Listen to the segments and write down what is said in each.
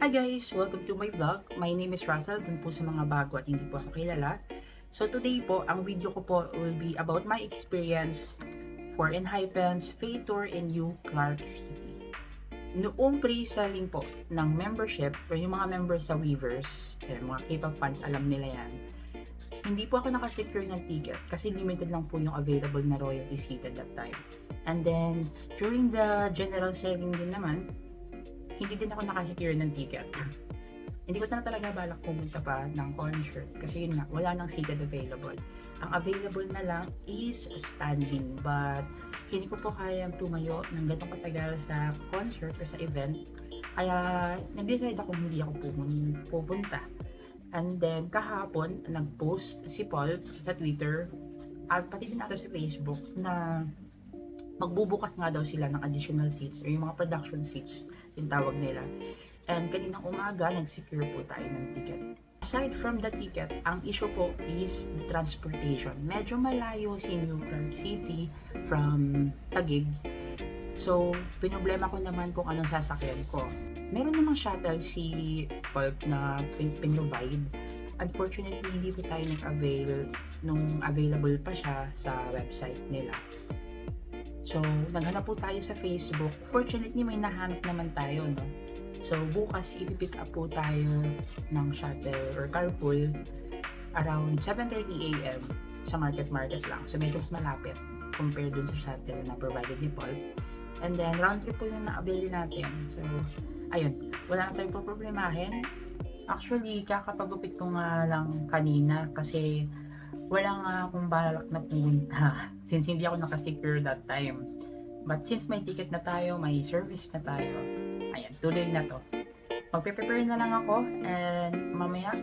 Hi guys! Welcome to my vlog. My name is Russell, dun po sa mga bago at hindi po ako kilala. So today po, ang video ko po will be about my experience for Enhypen's Fae Tour in New Clark City. Noong pre-selling po ng membership or yung mga members sa Weavers, mga K-pop fans alam nila yan, hindi po ako nakasecure ng ticket kasi limited lang po yung available na royalty seat at that time. And then, during the general selling din naman, hindi din ako nakasecure ng ticket. Hindi ko na talaga balak pumunta pa ng concert kasi yun nga, wala nang seated available. Ang available na lang is standing, but hindi ko po kayang tumayo ng ganitong katagal sa concert or sa event. Kaya nag-decide ako hindi ako pupunta. And then kahapon, nag-post si Paul sa Twitter at pati din nato sa Facebook na magbubukas nga daw sila ng additional seats or yung mga production seats yung tawag nila. And kaninang umaga, nag-secure po tayo ng ticket. Aside from the ticket, ang issue po is the transportation. Medyo malayo si New Clark City from Taguig. So, pinoblema ko naman kung anong sasakyan ko. Meron namang shuttle si Pulp na pin-provide. Unfortunately, hindi po tayo nag-avail nung available pa siya sa website nila. So, naghanap po tayo sa Facebook. Fortunately, may nahanap naman tayo, no? So, bukas ipipick up po tayo ng shuttle or carpool around 7:30 AM sa Market lang. So, medyo mas malapit compared dun sa shuttle na provided ni Paul. And then, round trip po yung na-avail natin. So, ayun. Wala na tayong problemahin. Actually, kakapagupit ko nga lang kanina kasi wala nga akong balak na pumunta since hindi ako nakasecure that time. But since may ticket na tayo, may service na tayo, ayan, tuloy na to. Magpe-prepare na lang ako and mamaya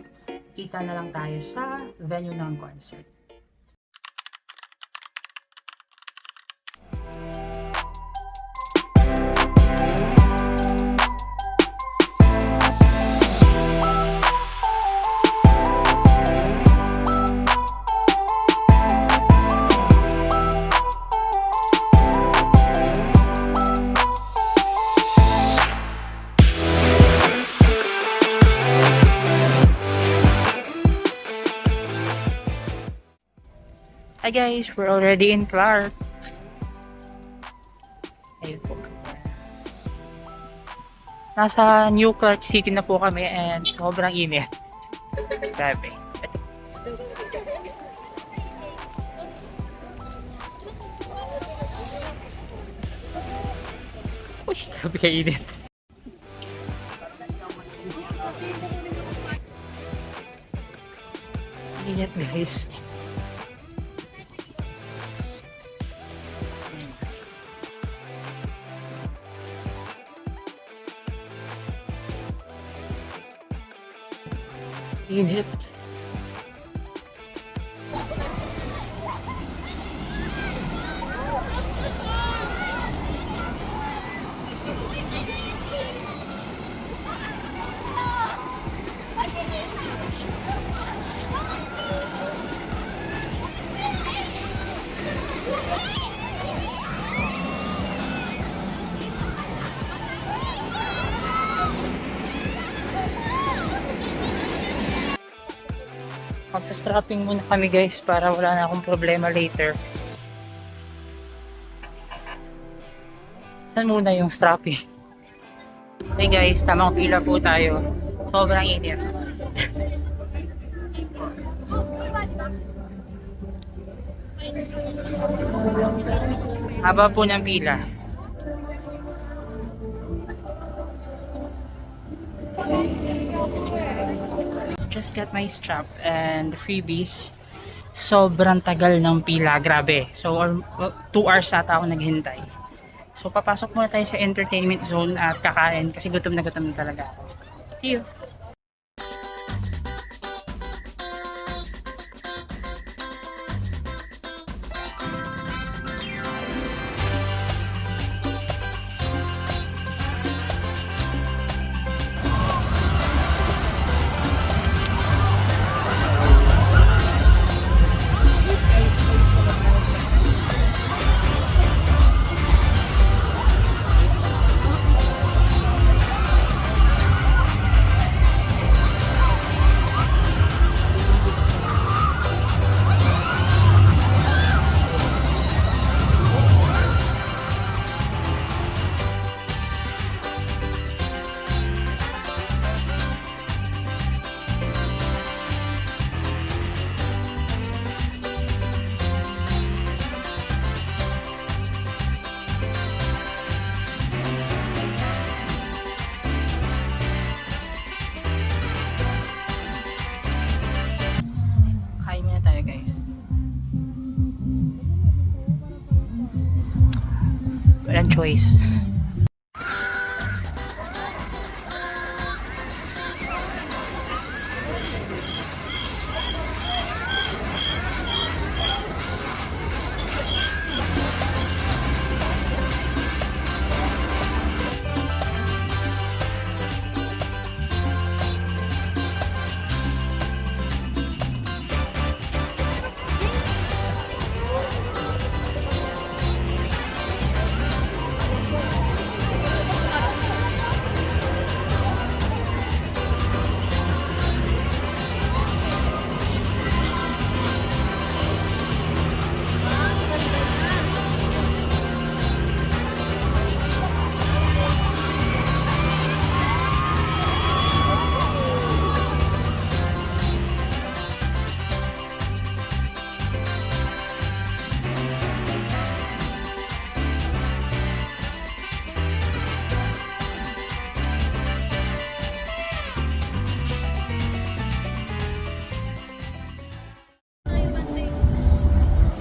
kita na lang tayo sa venue ng concert. Hi guys, we're already in Clark. Ayun po. Nasa New Clark City na po kami and sobrang init. Grabe. Uy, grabe ka init. Init guys. Init. Magsa-strapping muna kami guys para wala na akong problema later. Saan muna yung strapping? Hey guys, tamang pila po tayo. Sobrang init. Haba po ng pila. Just got my strap and freebies. Sobrang tagal ng pila, grabe. So 2 hours ata ako naghintay. So papasok muna tayo sa entertainment zone at kakain kasi gutom na talaga ako. See you! Walang choice.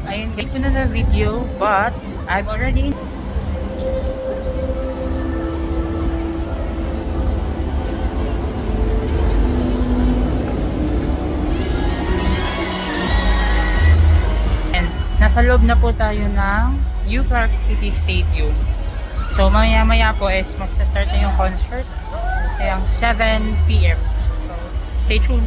Ayun, ganyan ko na na video, but I've already and nasa loob na po tayo ng U Clark City Stadium. So maya-maya po is magsa-start na yung concert kayang 7 PM. So, stay tuned.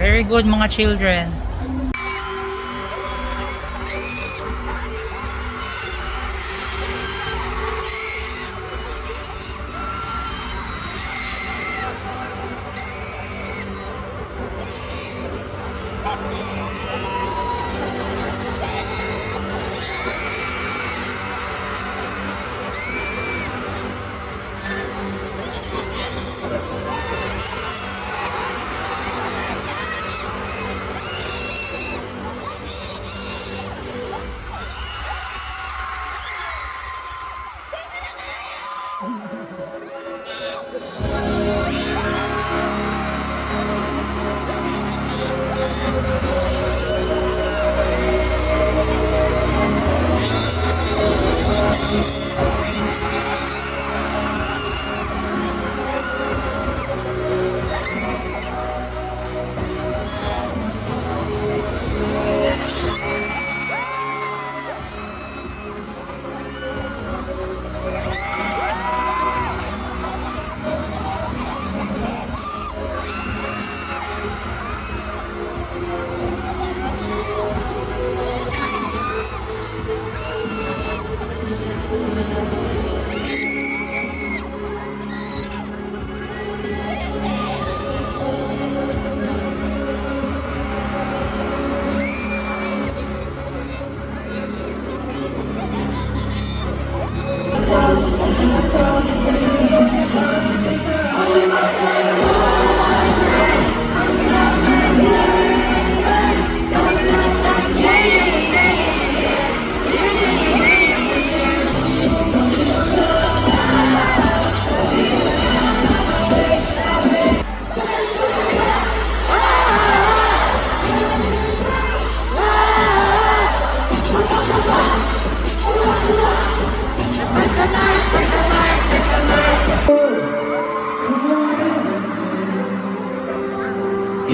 Very good mga children.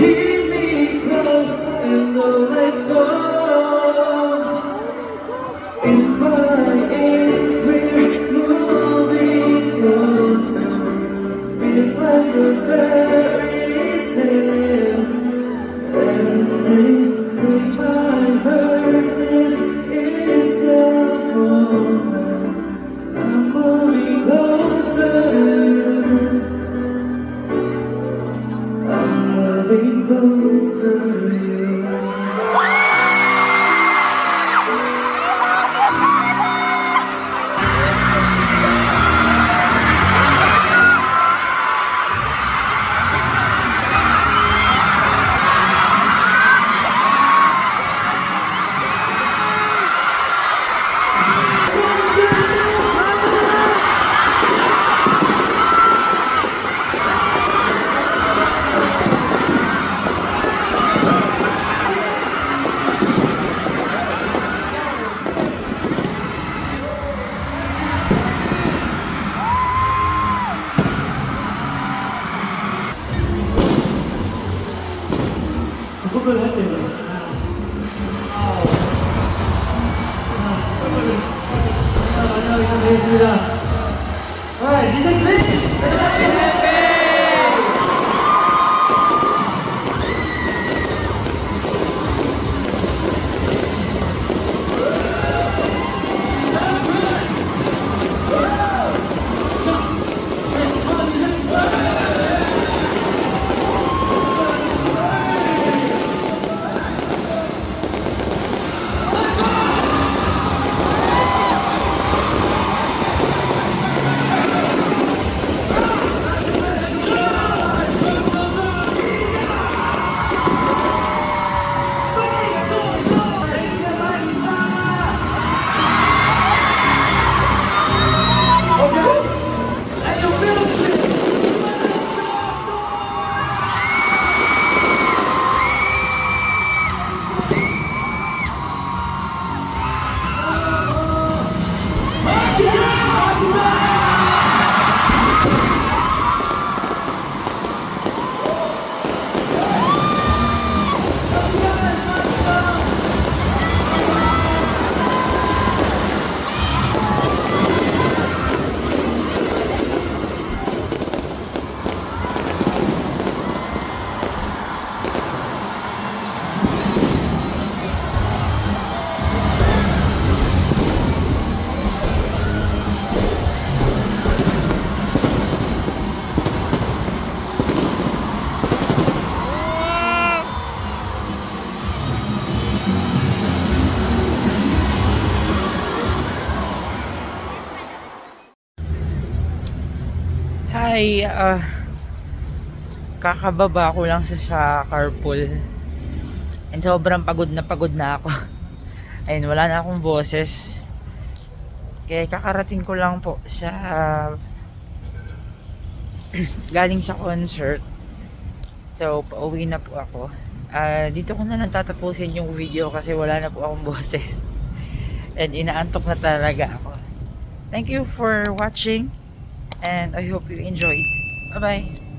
Keep me close and don't let go. It's clear. 알겠습니다. Alright, this is me. Hi, kakababa ko lang sa carpool and sobrang pagod na ako. Ayun, wala na akong boses. Kaya kakarating ko lang po sa galing sa concert. So, pauwi na po ako. Dito ko na lang tatapusin yung video kasi wala na po akong boses. And inaantok na talaga ako. Thank you for watching and I hope you enjoyed. Bye-bye!